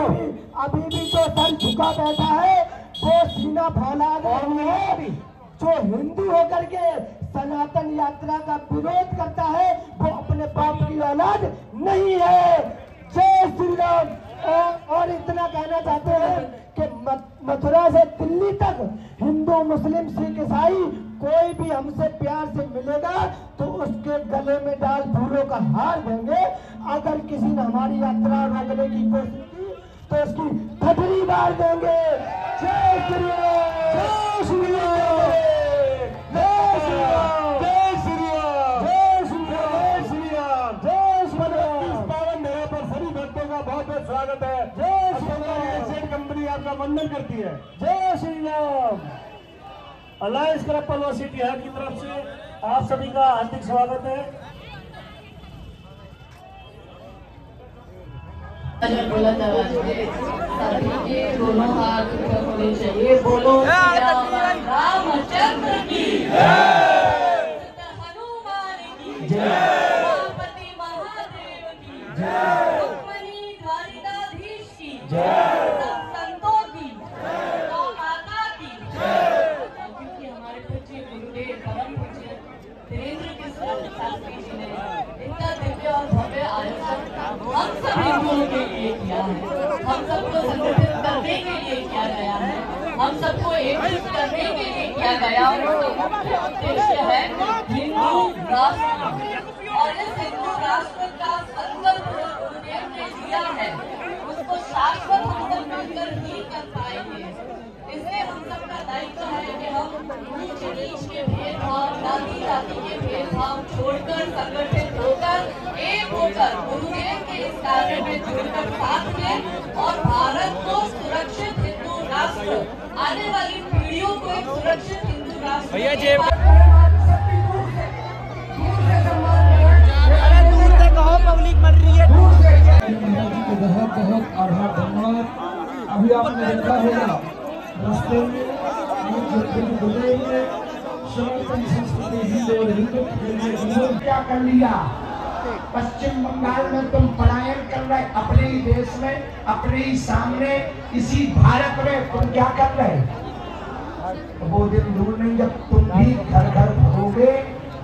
अभी भी जो सर झुका बैठा है वो सीना फैला रहा है। जो हिंदू होकर के सनातन यात्रा का विरोध करता है वो अपने बाप की औलाद नहीं है। जय श्री राम। और इतना कहना चाहते हैं कि मथुरा से दिल्ली तक हिंदू मुस्लिम सिख ईसाई कोई भी हमसे प्यार से मिलेगा तो उसके गले में डाल फूलों का हार देंगे। अगर किसी ने हमारी यात्रा रोकने की कोशिश की तो उसकी ठठरी मार देंगे। जय श्री राम। जय श्री राम। जय श्री राम। जय श्री राम। जय श्री राम। जय श्री राम। जय श्री राम। इस पावन मेले पर सभी भक्तों का बहुत बहुत स्वागत है। जय श्री राम। कंपनी आपका वंदन करती है। जय Shri Ram. Alliance club Palava city hub की तरफ से आप सभी का हार्दिक स्वागत है। बोला सभी के दोनों हाथ ऊपर होने चाहिए। बोलो रामचंद्र की जय, हनुमान की जय, उमापति महादेव की जय, रुक्मिणी द्वारिकाधीश की जय, सब संतों की जय, गौ माता की जय। क्योंकि हमारे पूज्य गुरुदेव परम पूज्य धीरेन्द्र कृष्ण शास्त्री जी ने इतना दिव्य और भव्य आयोजन हम सब हिंदुओं के लिए किया है। हम सबको संगठित करने के लिए किया गया है। हम सबको एकजुट करने के लिए किया गया और उसका मुख्य उद्देश्य है हिंदू राष्ट्र। और इस हिंदू राष्ट्र का संकल्प जो गुरुदेव ने लिया है उसको शाश्वत हम सब मिलकर ही कर पाएंगे। इसलिए हम सबका दायित्व है कि हम ऊंच नीच के भेदभाव, जाति जाति के भेदभाव छोड़कर संगठित होकर एक होकर गुरुदेव के इस कार्य में जुड़कर साथ दें और भारत को सुरक्षित हिंदू राष्ट्र, आने वाली पीढ़ियों को एक सुरक्षित हिंदू राष्ट्र दूर से कहो, पब्लिक मर रही है। बहुत बहुत आभार धन्यवाद। अभी आपने देखा होगा रास्ते में सनातन संस्कृति हिंदू और हिंदू क्या कर लिया। पश्चिम बंगाल में तुम पलायन कर रहे अपने ही देश में, अपने ही सामने, इसी भारत में तुम क्या कर रहे। तो वो दिन दूर नहीं जब तुम भी घर घर भरोगे,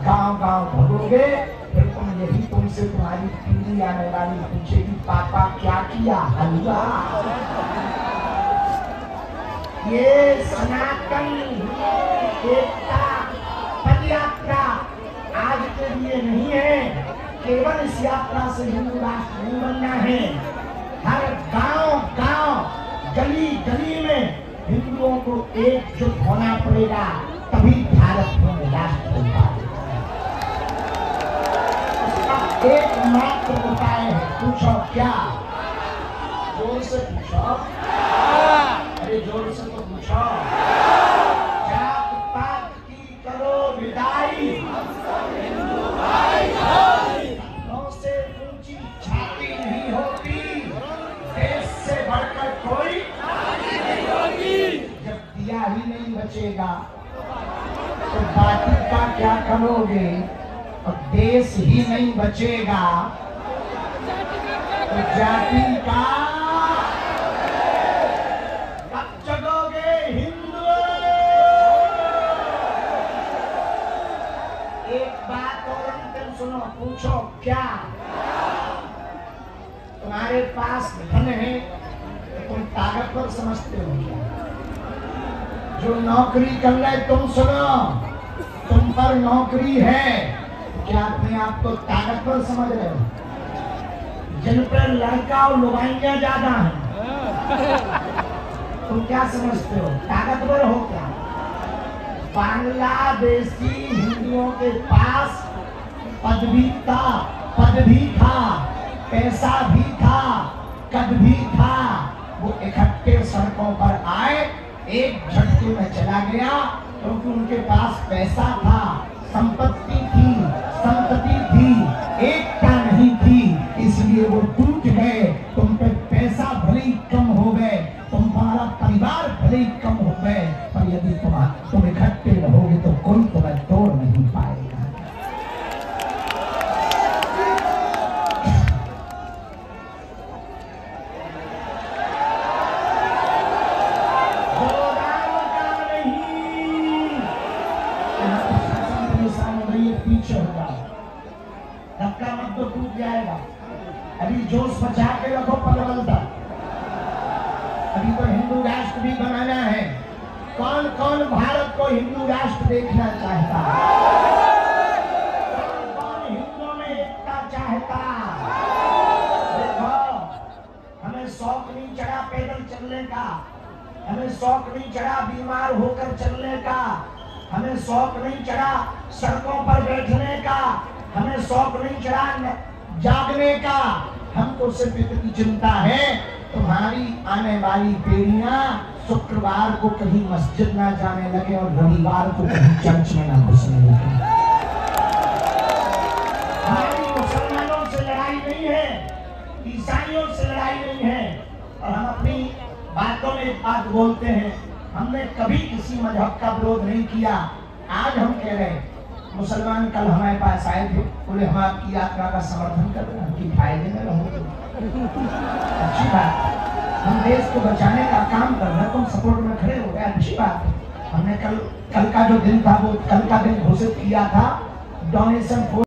गांव गांव भरोगे, फिर तुम यही तुमसे तुम्हारी पीढ़ी आने वाली पूछेगी पापा क्या किया हलवा। ये सनातन एकता पदयात्रा आज के लिए नहीं है। केवल इस यात्रा से हिंदू राष्ट्र नहीं बनना है। हर गांव गांव गली गली में हिंदुओं को एकजुट होना पड़ेगा, तभी भारत में राष्ट्र बन पाएगा। उसका एकमात्र उपाय है, पूछो क्या? जोर से पूछो, अरे जोर से तो पूछो। जात पात की करो विदाई, से ऊंची छाती नहीं होती, देश से बढ़कर कोई नहीं होती। जब दिया ही नहीं बचेगा तो बाकी का क्या करोगे? और देश ही नहीं बचेगा तो जाति का कब जगोगे हिंदू? एक बात और अंतिम सुनो, पूछो क्या? तुम्हारे पास धन है तो तुम ताकतवर समझते हो। जो नौकरी कर रहे तुम सुनो, तुम पर नौकरी है, क्या अपने आप को ताकतवर समझ रहे हो? जिन पर लड़का और लुगाइयां ज्यादा हैं तुम क्या समझते हो? ताकतवर हो क्या? बांग्लादेशी हिंदुओं के पास पद भी था, पैसा भी था, कद भी था। वो इकट्ठे सड़कों पर आए, एक झटके में चला गया क्योंकि उनके पास पैसा था, संपत्ति थी, एकता नहीं थी, इसलिए वो टूट गए। तुम पे पैसा भले ही कम हो गए, तुम्हारा परिवार भले ही कम हो गए, पर यदि तुम इकट्ठे रहोगे तो कोई तुम्हें तोड़ नहीं पाएगा। अभी तो हिंदू राष्ट्र भी बनाना है। कौन कौन भारत को हिंदू राष्ट्र देखना चाहता है? कौन कौन हिंदुओं में एकता चाहता? देखो, हमें शौक नहीं चढ़ा पैदल चलने का, हमें शौक नहीं चढ़ा बीमार होकर चलने का, हमें शौक नहीं चढ़ा सड़कों पर बैठने का, हमें शौक नहीं चढ़ा जागने का। हमको सिर्फ इतनी चिंता है तुम्हारी आने वाली पीढ़ियां शुक्रवार को कहीं मस्जिद ना जाने लगे और रविवार को कहीं चर्च में ना घुसने लगे। हमारी मुसलमानों से लड़ाई नहीं है, ईसाइयों से लड़ाई नहीं है। और हम अपनी बातों में एक बात बोलते हैं, हमने कभी किसी मजहब का विरोध नहीं किया। आज हम कह रहे हैं, मुसलमान कल हमारे पास आए थे, बोले हम आपकी यात्रा का समर्थन कर रहे हैं, हमकी फायदे में रहो। अच्छी बात, हम देश को बचाने का काम कर रहे हैं, तुम सपोर्ट में खड़े हो गए, अच्छी बात है। हमने कल का जो दिन था वो कल का दिन घोषित किया था डोनेशन